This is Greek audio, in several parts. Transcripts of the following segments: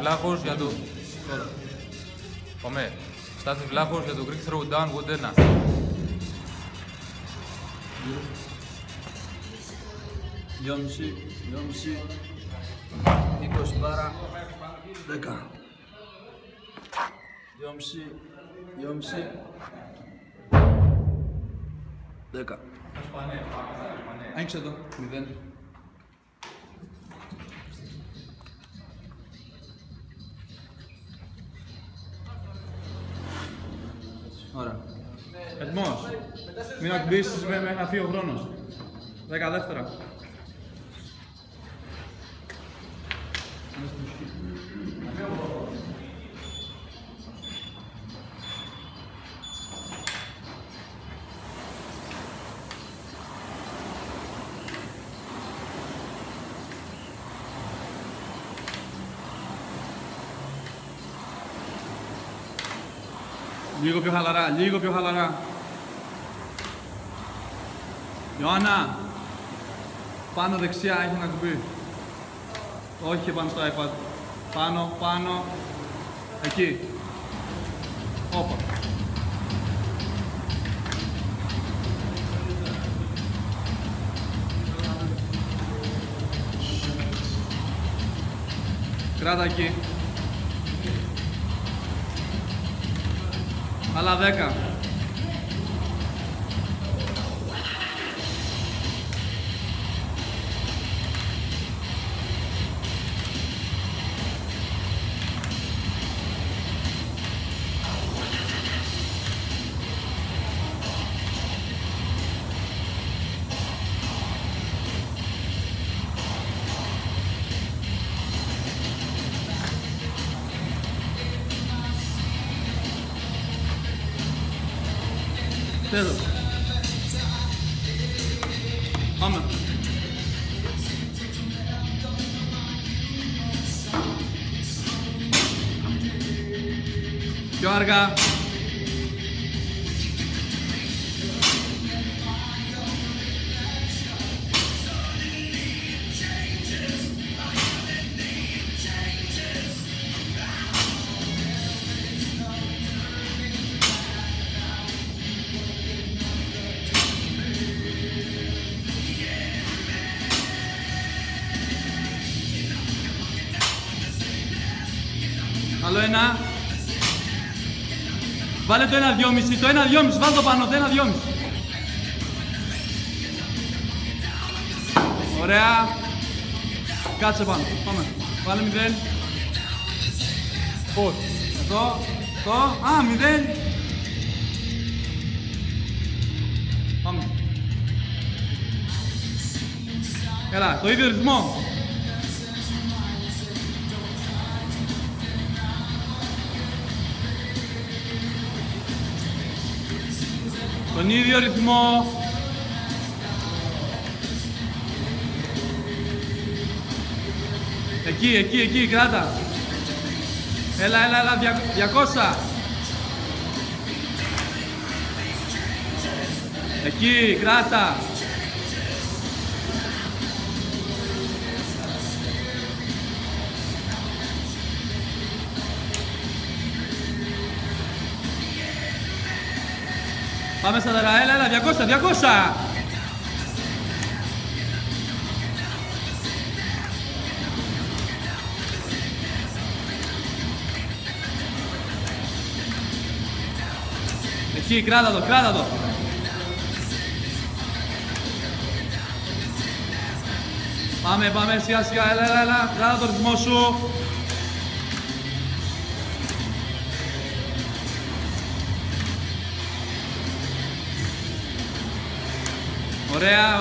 Βλάχος για το... Πάμε. Στάθης Βλάχος για το Greek Throwdown Wood 1. 20 μπάρα, 10. 2,5, 10. Άνοιξε το, 0. Ωραία. Έτοιμος. Μην ακουμπήσεις μέχρι να φύγει ο χρόνος. 10 δεύτερα. Λίγο πιο χαλαρά, λίγο πιο χαλαρά. Ιωάννα, πάνω δεξιά έχει ένα κουμπί. Όχι πάνω στο iPad. Πάνω, πάνω. Εκεί. Όπα. Κράτα εκεί. Άλλα 10. Τέλος. Πάμε. Πιο αργά. Άλλο ένα. Βάλε το 1-2,5, το 1-2,5, βάλ το πάνω, το 1-2,5. Ωραία. Κάτσε πάνω, πάμε. Βάλε 0. Πώς. Εδώ, εδώ, 0. Πάμε. Έλα, το ίδιο ρυθμό. Τον ίδιο ρυθμό. Εκεί, κράτα. Έλα, 200. Εκεί, κράτα. Πάμε στα τερά, έλα, 200. Εκεί, κράτα το. Πάμε, σιγά, έλα, κράτα το ρυθμό σου. Ωραία.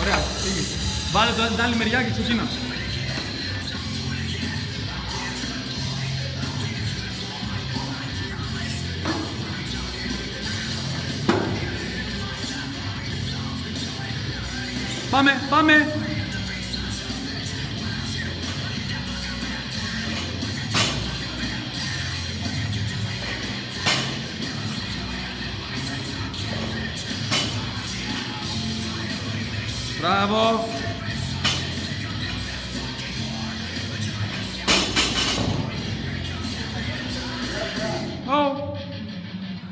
Ωραία, φύγει. Βάλε την άλλη μεριά και ξεκίνα. Πάμε. Μπράβο.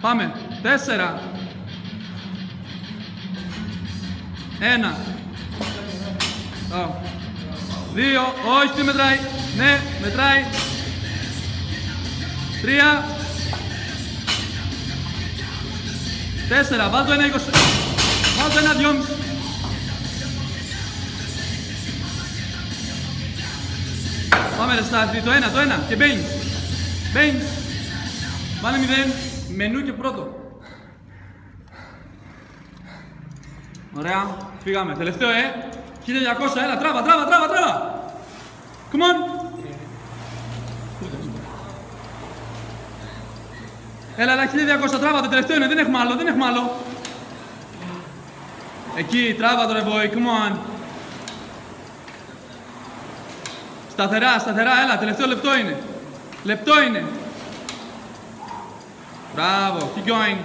Πάμε. 4. 1. 2. Όχι, τι μετράει. Ναι, μετράει. 3. 4. Βάλ' το 1, 20. Βάλ' το 1, 2,5. Πάμε ρε Στάθη, το 1 και μπαίνεις. Μπαίνεις. Βάλε 0. Μενού και πρώτο. Ωραία, φύγαμε. Τελευταίο, 1200, έλα, τράβα. Come on. Έλα, 1200, τράβα, το τελευταίο είναι, δεν έχουμε άλλο. Εκεί, τράβα το ρε boy, come on. Σταθερά, έλα, τελευταίο λεπτό είναι. Μπράβο, keep going.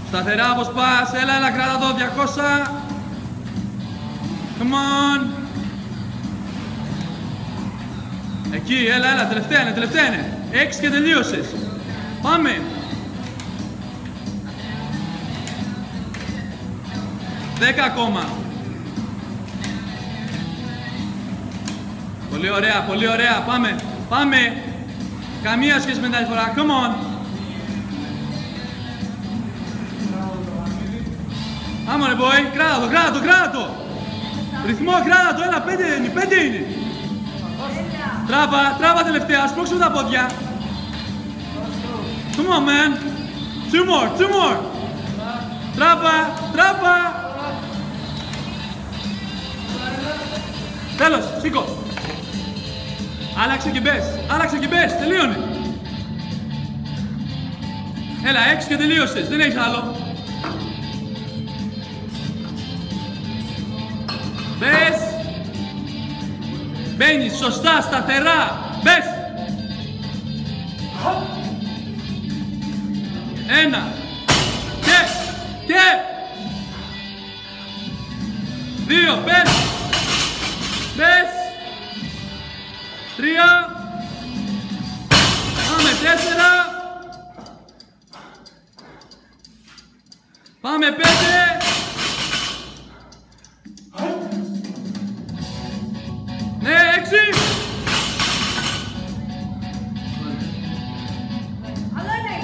Σταθερά όπως πας, έλα, κράτα το, 200. Come on. Εκεί, έλα, τελευταία είναι. 6 και τελείωσες. Πάμε. 10 ακόμα. Πολύ ωραία, πάμε. Καμία σχέση με την άλλη φορά, come on. Άμα ρε boy, κράτα το. Ρυθμό, κράτα το, έλα, 5 είναι. Τράβα τελευταία, σπρώξε με τα πόδια. Come on man. 2 more. Τράβα. Τέλος, σήκω. Άλλαξε και μπες, τελείωνε. Έλα, 6 και τελείωσες, δεν έχεις άλλο. Μπες. Μπαίνεις σωστά, σταθερά. Μπες. 1. Και. 2, μπες. 3. Πάμε 4. Πάμε 5. Ναι, 6. Αλλά ναι.